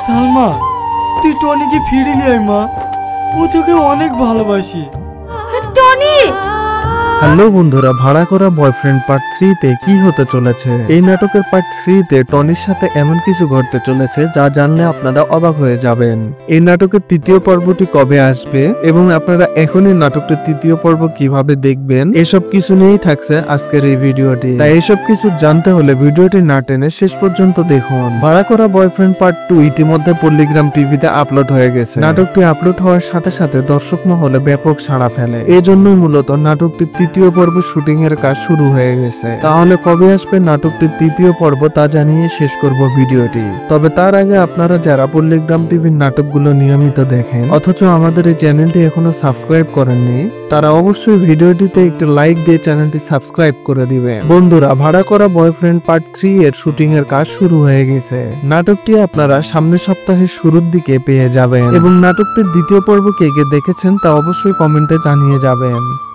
সালমা, তুই টনিকে ফিরে নিয়ে আয় মা, ও তোকে অনেক ভালোবাসি। টনি! হ্যালো বন্ধুরা, ভাড়া করা বয়ফ্রেন্ড পার্ট 3 তে কি হতে চলেছে? এই নাটকের পার্ট 3 তে টনির সাথে এমন কিছু ঘটতে চলেছে যা জানলে আপনারা অবাক হয়ে যাবেন। এই নাটকের তৃতীয় পর্বটি কবে আসবে এবং আপনারা এখনই নাটকটির তৃতীয় পর্ব কিভাবে দেখবেন, এসব কিছু নিয়েই থাকছে আজকের এই ভিডিওটি। তাই এসব কিছু জানতে হলে ভিডিওটি না টেনে শেষ পর্যন্ত দেখুন। ভাড়া করা বয়ফ্রেন্ড পার্ট 2 ইতিমধ্যে পল্লিগ্রাম টিভিতে আপলোড হয়ে গেছে। নাটকটি আপলোড হওয়ার সাথে সাথে দর্শক মহলে ব্যাপক সাড়া ফেলে। এই জন্যই মূলত নাটকটির তৃতীয় পর্ব শুটিং এর কাজ শুরু হয়ে গেছে। তাহলে কবে আসবে নাটকটির তৃতীয় পর্ব তা জানিয়ে শেষ করব ভিডিওটি। তবে তার আগে আপনারা যারা পল্লিগ্রাম টিভির নাটকগুলো নিয়মিত দেখেন অথচ আমাদের এই চ্যানেলটি এখনো সাবস্ক্রাইব করেননি, তারা অবশ্যই ভিডিওটিতে একটু লাইক দিয়ে চ্যানেলটি সাবস্ক্রাইব করে দিবেন। বন্ধুরা, ভাড়া করা বয়ফ্রেন্ড পার্ট 3 এর শুটিং এর কাজ শুরু হয়ে গেছে। নাটকটি আপনারা সামনের সপ্তাহের শুরুর দিকে পেয়ে যাবেন এবং নাটকটির দ্বিতীয় পর্ব কে কে দেখেছেন তা অবশ্যই কমেন্টে জানিয়ে যাবেন।